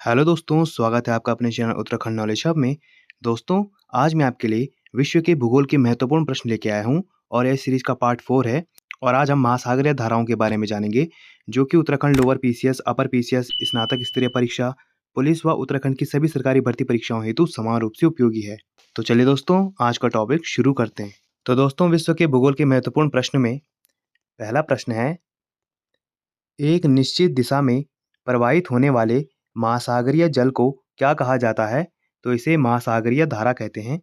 Hello दोस्तों, स्वागत है आपका अपने चैनल उत्तराखंड नॉलेज हब में। दोस्तों, आज मैं आपके लिए विश्व के भूगोल के महत्वपूर्ण प्रश्न लेके आया हूँ और यह सीरीज का पार्ट 4 है। और आज हम महासागरीय धाराओं के बारे में जानेंगे, जो कि Uttarakhand lower PCS, upper PCS, स्नातक स्तरीय परीक्षा, पुलिस व उत्तराखंड की सभी सरकारी भर्ती परीक्षाओं हेतु समान रूप से उपयोगी है। तो चलिए दोस्तों, आज का टॉपिक शुरू करते हैं। तो दोस्तों, विश्व के भूगोल के महत्वपूर्ण प्रश्न में पहला प्रश्न है, एक निश्चित दिशा में प्रवाहित होने वाले महासागरीय जल को क्या कहा जाता है? तो इसे महासागरीय धारा कहते हैं।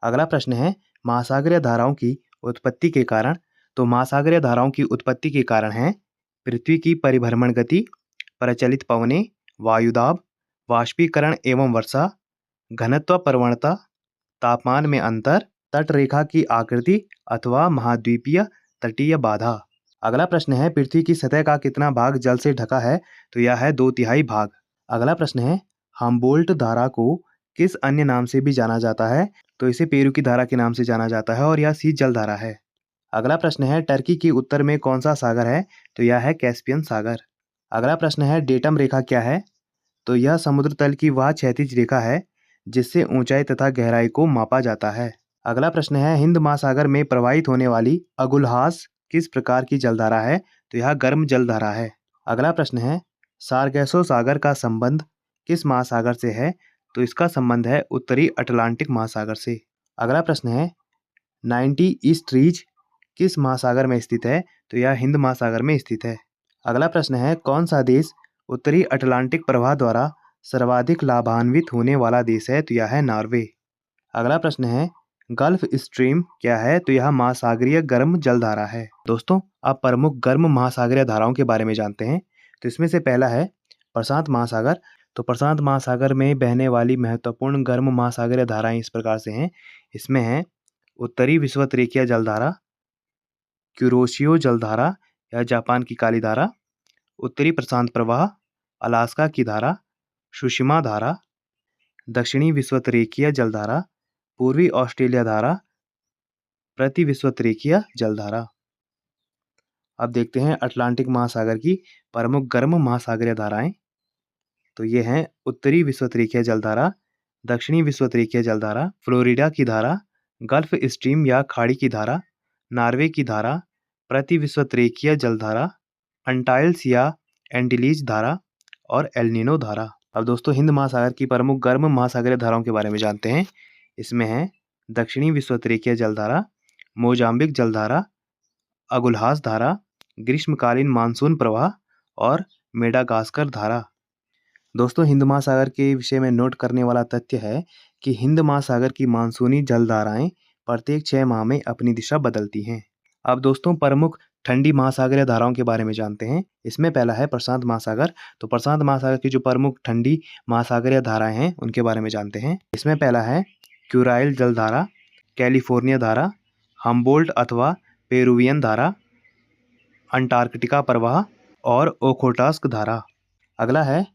अगला प्रश्न है, महासागरीय धाराओं की उत्पत्ति के कारण। तो महासागरीय धाराओं की उत्पत्ति के कारण हैं पृथ्वी की परिभ्रमण गति, प्रचलित पवनें, वायुदाब, वाष्पीकरण एवं वर्षा, घनत्व प्रवणता, तापमान में अंतर, तट रेखा की आकृति अथवा महाद्वीपीय तटीय बाधा। अगला प्रश्न है, पृथ्वी की सतह का कितना भाग जल से ढका है? तो यह है 2/3 भाग। अगला प्रश्न है, हम्बोल्ट धारा को किस अन्य नाम से भी जाना जाता है? तो इसे पेरू की धारा के नाम से जाना जाता है और यह शीत जल धारा है। अगला प्रश्न है, टर्की के उत्तर में कौन सा सागर है? तो यह है कैस्पियन सागर। अगला प्रश्न है, डेटम रेखा क्या है? तो यह समुद्र तल की वह क्षैतिज रेखा है जिससे ऊंचाई तथा गहराई को मापा जाता है। अगला प्रश्न है, हिंद महासागर में प्रवाहित होने वाली अगुलहास किस प्रकार की जलधारा है? तो यह गर्म जलधारा है। अगला प्रश्न है, सारगैसो सागर का संबंध किस महासागर से है? तो इसका संबंध है उत्तरी अटलांटिक महासागर से। अगला प्रश्न है, 90 ईस्ट रीज किस महासागर में स्थित है? तो यह हिंद महासागर में स्थित है। अगला प्रश्न है, कौन सा देश उत्तरी अटलांटिक प्रवाह द्वारा सर्वाधिक लाभान्वित होने वाला देश है? तो यह है नॉर्वे। अगला प्रश्न है, गल्फ स्ट्रीम क्या है? तो यह महासागरीय गर्म जलधारा है। दोस्तों, अब प्रमुख गर्म महासागरीय धाराओं के बारे में जानते हैं। तो इसमें से पहला है प्रशांत महासागर। तो प्रशांत महासागर में बहने वाली महत्वपूर्ण गर्म महासागरीय धाराएं इस प्रकार से हैं। इसमें है उत्तरी विषुवत-रेखीय जलधारा, क्यूरोशियो जलधारा या जापान की काली धारा, उत्तरी प्रशांत प्रवाह, अलास्का की धारा, सुषमा धारा, दक्षिणी विषुवत-रेखीय जलधारा, पूर्वी ऑस्ट्रेलिया धारा, प्रति विषुवत-रेखीय जलधारा। अब देखते हैं अटलांटिक महासागर की प्रमुख गर्म महासागरीय धाराएं। तो ये हैं उत्तरी विषुवत-रेखीय जलधारा, दक्षिणी विषुवत-रेखीय जलधारा, फ्लोरिडा की धारा, गल्फ स्ट्रीम या खाड़ी की धारा, नॉर्वे की धारा, प्रति विषुवत-रेखीय जलधारा, अंटाइल्स या एंटिलीज धारा और एल नीनो धारा। अब दोस्तों, हिंद महासागर की प्रमुख गर्म महासागरीय धाराओं के बारे में जानते हैं। इसमें है दक्षिणी विषुवत-रेखीय जलधारा, मोजाम्बिक जलधारा, अगुलहास धारा, ग्रीष्मकालीन मानसून प्रवाह और मेडागास्कर धारा। दोस्तों, हिंद महासागर के विषय में नोट करने वाला तथ्य है कि हिंद महासागर की मानसूनी जलधाराएं प्रत्येक 6 माह में अपनी दिशा बदलती हैं। अब दोस्तों, प्रमुख ठंडी महासागरीय धाराओं के बारे में जानते हैं। इसमें पहला है प्रशांत महासागर। तो प्रशांत महासागर की जो प्रमुख ठंडी महासागरीय धाराएं हैं उनके बारे में जानते हैं। इसमें पहला है क्यूराइल जलधारा, कैलिफोर्निया धारा, हम्बोल्ट अथवा पेरुवियन धारा, अंटार्कटिका प्रवाह और ओखोटस्क धारा। अगला है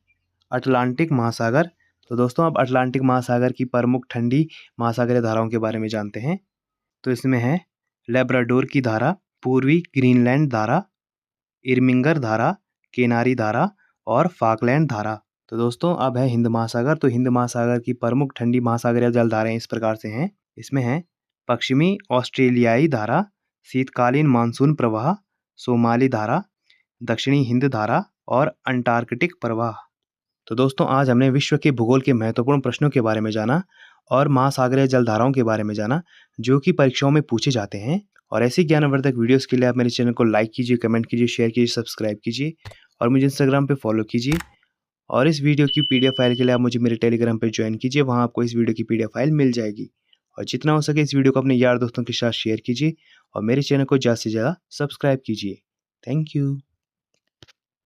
अटलांटिक महासागर। तो दोस्तों, अब अटलांटिक महासागर की प्रमुख ठंडी महासागरीय धाराओं के बारे में जानते हैं। तो इसमें है लेब्राडोर की धारा, पूर्वी ग्रीनलैंड धारा, इरमिंगर धारा, केनारी धारा और फाकलैंड धारा। तो दोस्तों, अब है हिंद महासागर। तो हिंद महासागर की प्रमुख ठंडी महासागरीय जलधाराएं इस प्रकार से हैं। इसमें है पश्चिमी ऑस्ट्रेलियाई धारा, शीतकालीन मानसून प्रवाह, सोमाली धारा, दक्षिणी हिंद धारा और अंटार्कटिक प्रवाह। तो दोस्तों, आज हमने विश्व के भूगोल के महत्वपूर्ण प्रश्नों के बारे में जाना और महासागरीय जलधाराओं के बारे में जाना, जो कि परीक्षाओं में पूछे जाते हैं। और ऐसी ज्ञानवर्धक वीडियोस के लिए आप मेरे चैनल को लाइक कीजिए, कमेंट कीजिए, शेयर कीजिए, सब्सक्राइब कीजिए और मुझे इंस्टाग्राम पे फॉलो कीजिए। और इस वीडियो की पीडीएफ फाइल के लिए आप मुझे मेरे टेलीग्राम पे ज्वाइन कीजिए, वहाँ आपको इस वीडियो की पीडीएफ फाइल मिल जाएगी। और जितना हो सके इस वीडियो को अपने यार दोस्तों के साथ शेयर कीजिए और मेरे चैनल को ज़्यादा से ज़्यादा सब्सक्राइब कीजिए। Thank you.